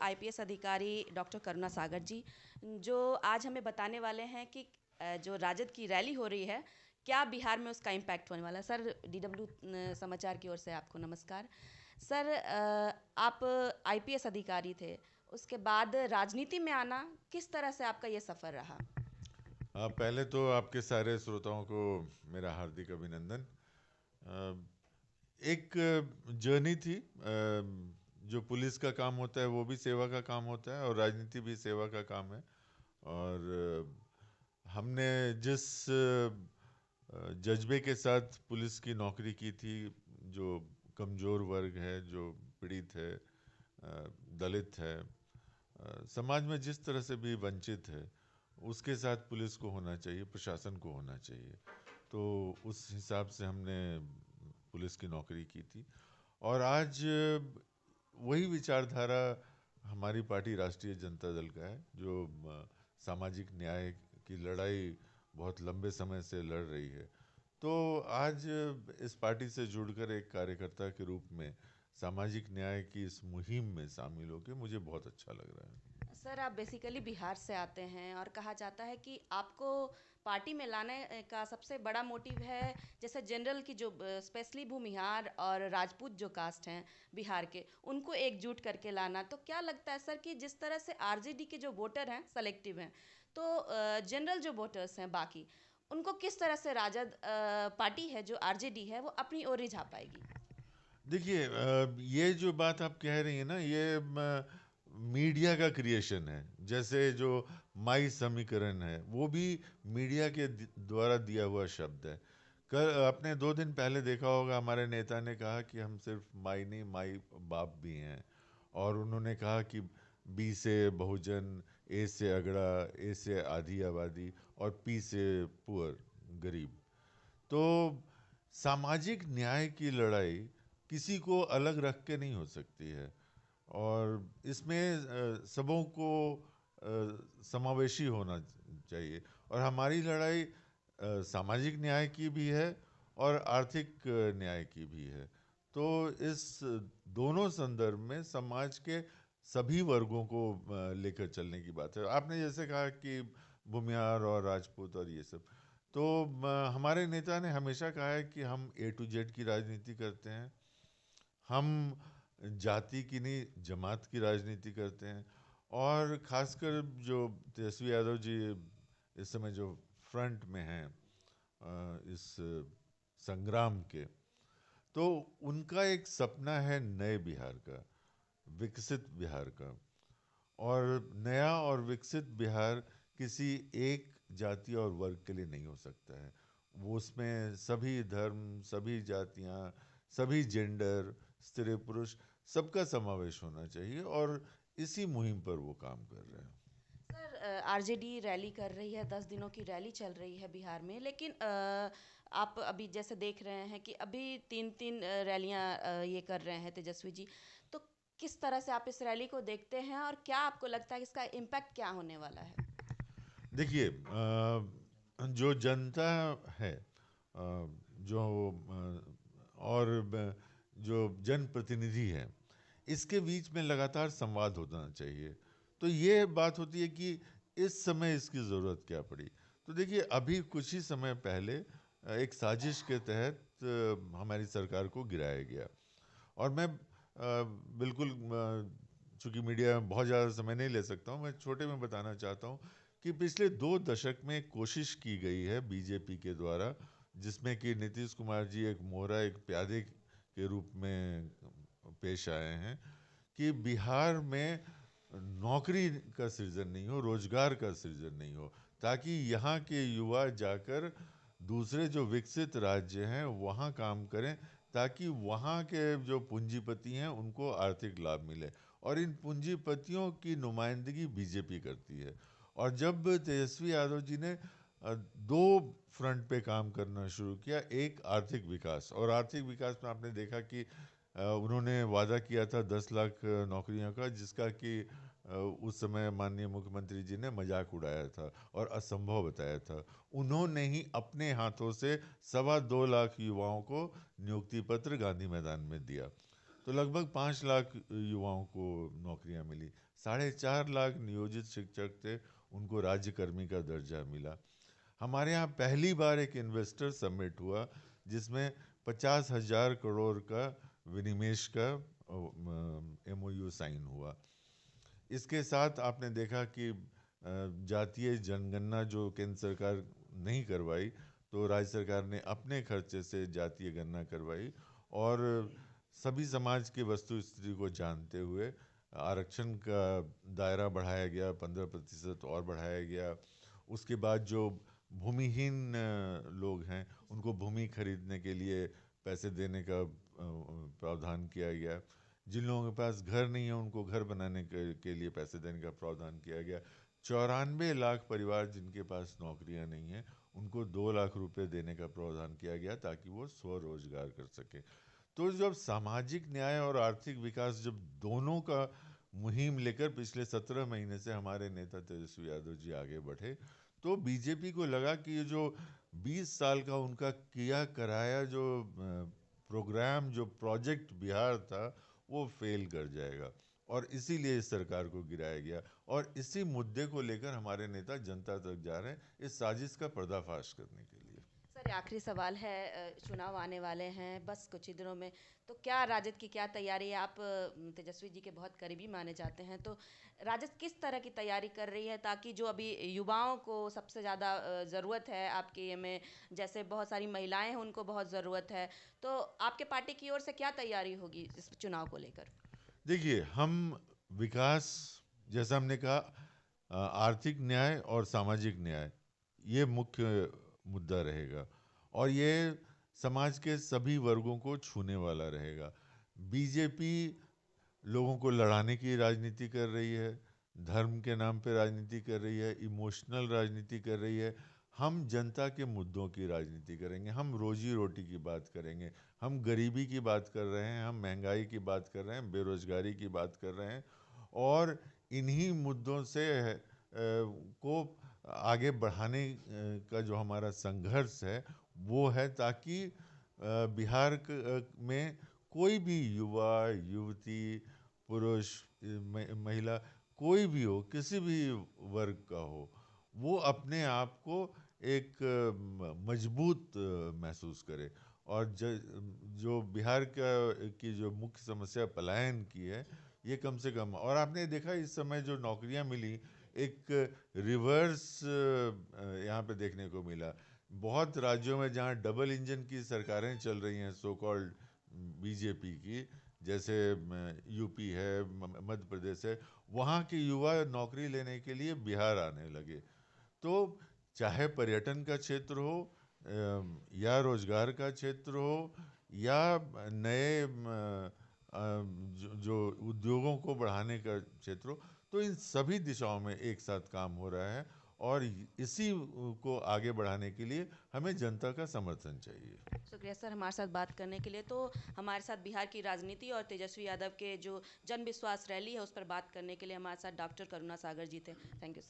IPS अधिकारी doctor करुणा सागर जी, जो आज हमें बताने वाले हैं कि जो राजद की रैली हो रही है, क्या बिहार में उसका इम्पैक्ट होने वाला है। सर, डीडब्ल्यू समाचार की ओर से आपको नमस्कार। सर, आप आईपीएस अधिकारी थे, उसके बाद राजनीति में आना, किस तरह से आपका ये सफ़र रहा? पहले तो आपके सारे श्रोताओं को मेरा हार्दिक अभिनंदन। एक जर्नी थी। जो पुलिस का काम होता है वो भी सेवा का काम होता है और राजनीति भी सेवा का काम है। और हमने जिस जज्बे के साथ पुलिस की नौकरी की थी, जो कमज़ोर वर्ग है, जो पीड़ित है, दलित है, समाज में जिस तरह से भी वंचित है, उसके साथ पुलिस को होना चाहिए, प्रशासन को होना चाहिए। तो उस हिसाब से हमने पुलिस की नौकरी की थी। और आज वही विचारधारा हमारी पार्टी राष्ट्रीय जनता दल का है, जो सामाजिक न्याय की लड़ाई बहुत लंबे समय से लड़ रही है। तो आज इस पार्टी से जुड़कर एक कार्यकर्ता के रूप में सामाजिक न्याय की इस मुहिम में शामिल होकर मुझे बहुत अच्छा लग रहा है। सर, आप बेसिकली बिहार से आते हैं और कहा जाता है कि आपको पार्टी में लाने का सबसे बड़ा मोटिव है, जैसे जनरल की जो स्पेशली भूमिहार और राजपूत जो कास्ट हैं बिहार के, उनको एकजुट करके लाना। तो क्या लगता है सर कि जिस तरह से आरजेडी के जो वोटर हैं सेलेक्टिव हैं, तो जनरल जो वोटर्स हैं बाकी, उनको किस तरह से राजद पार्टी है जो आरजेडी है वो अपनी ओर रिझा पाएगी? देखिए, ये जो बात आप कह रही हैं ना, ये मीडिया का क्रिएशन है। जैसे जो माई समीकरण है, वो भी मीडिया के द्वारा दिया हुआ शब्द है। कल आपने 2 दिन पहले देखा होगा, हमारे नेता ने कहा कि हम सिर्फ माई नहीं, माई बाप भी हैं। और उन्होंने कहा कि बी से बहुजन, ए से अगड़ा, ए से आधी आबादी और पी से पुअर, गरीब। तो सामाजिक न्याय की लड़ाई किसी को अलग रख के नहीं हो सकती है। और इसमें सबों को समावेशी होना चाहिए। और हमारी लड़ाई सामाजिक न्याय की भी है और आर्थिक न्याय की भी है। तो इस दोनों संदर्भ में समाज के सभी वर्गों को लेकर चलने की बात है। आपने जैसे कहा कि भूमिहार और राजपूत और ये सब, तो हमारे नेता ने हमेशा कहा है कि हम ए टू जेड की राजनीति करते हैं। हम जाति की नहीं, जमात की राजनीति करते हैं। और खासकर जो तेजस्वी यादव जी इस समय जो फ्रंट में हैं इस संग्राम के, तो उनका एक सपना है नए बिहार का, विकसित बिहार का। और नया और विकसित बिहार किसी एक जाति और वर्ग के लिए नहीं हो सकता है। वो उसमें सभी धर्म, सभी जातियाँ, सभी जेंडर, स्त्री पुरुष, सबका समावेश होना चाहिए। और इसी मुहिम पर वो काम कर रहे हैं। सर, आरजेडी रैली कर रही है, 10 दिनों की रैली चल रही है बिहार में, लेकिन आप अभी जैसे देख रहे हैं कि अभी 3-3 रैलियां ये कर रहे हैं तेजस्वी जी। तो किस तरह से आप इस रैली को देखते हैं और क्या आपको लगता है कि इसका इम्पैक्ट क्या होने वाला है? देखिए, जो जनता है, जो और जो जनप्रतिनिधि है, इसके बीच में लगातार संवाद होना चाहिए। तो ये बात होती है कि इस समय इसकी ज़रूरत क्या पड़ी। तो देखिए, अभी कुछ ही समय पहले एक साजिश के तहत हमारी सरकार को गिराया गया। और मैं बिल्कुल, चूंकि मीडिया में बहुत ज़्यादा समय नहीं ले सकता हूँ, मैं छोटे में बताना चाहता हूँ कि पिछले 2 दशक में कोशिश की गई है बीजेपी के द्वारा, जिसमें कि नीतीश कुमार जी एक मोहरा, एक प्यादे के रूप में पेश आए हैं, कि बिहार में नौकरी का सृजन नहीं हो, रोजगार का सृजन नहीं हो, ताकि यहाँ के युवा जाकर दूसरे जो विकसित राज्य हैं वहाँ काम करें, ताकि वहाँ के जो पूंजीपति हैं उनको आर्थिक लाभ मिले। और इन पूंजीपतियों की नुमाइंदगी बीजेपी करती है। और जब तेजस्वी यादव जी ने 2 फ्रंट पे काम करना शुरू किया, एक आर्थिक विकास, और आर्थिक विकास में आपने देखा कि उन्होंने वादा किया था 10 लाख नौकरियों का, जिसका कि उस समय माननीय मुख्यमंत्री जी ने मजाक उड़ाया था और असंभव बताया था। उन्होंने ही अपने हाथों से 2.25 लाख युवाओं को नियुक्ति पत्र गांधी मैदान में दिया। तो लगभग 5 लाख युवाओं को नौकरियां मिली। 4.5 लाख नियोजित शिक्षक थे, उनको राज्यकर्मी का दर्जा मिला। हमारे यहाँ पहली बार एक इन्वेस्टर समिट हुआ जिसमें 50,000 करोड़ का विनिवेश का MOU साइन हुआ। इसके साथ आपने देखा कि जातीय जनगणना जो केंद्र सरकार नहीं करवाई, तो राज्य सरकार ने अपने खर्चे से जातीय गणना करवाई और सभी समाज के वस्तु स्थिति को जानते हुए आरक्षण का दायरा बढ़ाया गया, 15% और बढ़ाया गया। उसके बाद जो भूमिहीन लोग हैं उनको भूमि खरीदने के लिए पैसे देने का प्रावधान किया गया। जिन लोगों के पास घर नहीं है उनको घर बनाने के लिए पैसे देने का प्रावधान किया गया। 94 लाख परिवार जिनके पास नौकरियां नहीं हैं उनको 2 लाख रुपए देने का प्रावधान किया गया ताकि वो स्वरोजगार कर सके। तो जब सामाजिक न्याय और आर्थिक विकास, जब दोनों का मुहिम लेकर पिछले 17 महीने से हमारे नेता तेजस्वी यादव जी आगे बढ़े, तो बीजेपी को लगा कि ये जो 20 साल का उनका किया कराया जो प्रोग्राम, जो प्रोजेक्ट बिहार था, वो फेल कर जाएगा और इसीलिए इस सरकार को गिराया गया। और इसी मुद्दे को लेकर हमारे नेता जनता तक जा रहे हैं इस साजिश का पर्दाफाश करने के लिए। सर, ये आखिरी सवाल है, चुनाव आने वाले हैं बस कुछ ही दिनों में, तो क्या राजद की क्या तैयारी है? आप तेजस्वी जी के बहुत करीबी माने जाते हैं, तो राजद किस तरह की तैयारी कर रही है ताकि जो अभी युवाओं को सबसे ज़्यादा ज़रूरत है आपके ये में, जैसे बहुत सारी महिलाएं हैं उनको बहुत ज़रूरत है, तो आपके पार्टी की ओर से क्या तैयारी होगी इस चुनाव को लेकर? देखिए, हम विकास, जैसा हमने कहा, आर्थिक न्याय और सामाजिक न्याय, ये मुख्य मुद्दा रहेगा और ये समाज के सभी वर्गों को छूने वाला रहेगा। बीजेपी लोगों को लड़ाने की राजनीति कर रही है, धर्म के नाम पे राजनीति कर रही है, इमोशनल राजनीति कर रही है। हम जनता के मुद्दों की राजनीति करेंगे, हम रोजी रोटी की बात करेंगे, हम गरीबी की बात कर रहे हैं, हम महंगाई की बात कर रहे हैं, बेरोजगारी की बात कर रहे हैं और इन्हीं मुद्दों से को आगे बढ़ाने का जो हमारा संघर्ष है वो है, ताकि बिहार में कोई भी युवा, युवती, पुरुष, महिला, कोई भी हो, किसी भी वर्ग का हो, वो अपने आप को एक मजबूत महसूस करे। और जो बिहार की जो मुख्य समस्या पलायन की है, ये कम से कम। और आपने देखा इस समय जो नौकरियां मिली, एक रिवर्स यहाँ पे देखने को मिला। बहुत राज्यों में जहाँ डबल इंजन की सरकारें चल रही हैं, सो कॉल्ड बीजेपी की, जैसे यूपी है, मध्य प्रदेश है, वहाँ के युवा नौकरी लेने के लिए बिहार आने लगे। तो चाहे पर्यटन का क्षेत्र हो या रोजगार का क्षेत्र हो या नए जो उद्योगों को बढ़ाने का क्षेत्र हो, तो इन सभी दिशाओं में एक साथ काम हो रहा है और इसी को आगे बढ़ाने के लिए हमें जनता का समर्थन चाहिए। शुक्रिया सर हमारे साथ बात करने के लिए। तो हमारे साथ बिहार की राजनीति और तेजस्वी यादव के जो जन विश्वास रैली है उस पर बात करने के लिए हमारे साथ डॉक्टर करुणा सागर जी थे। Thank you sir.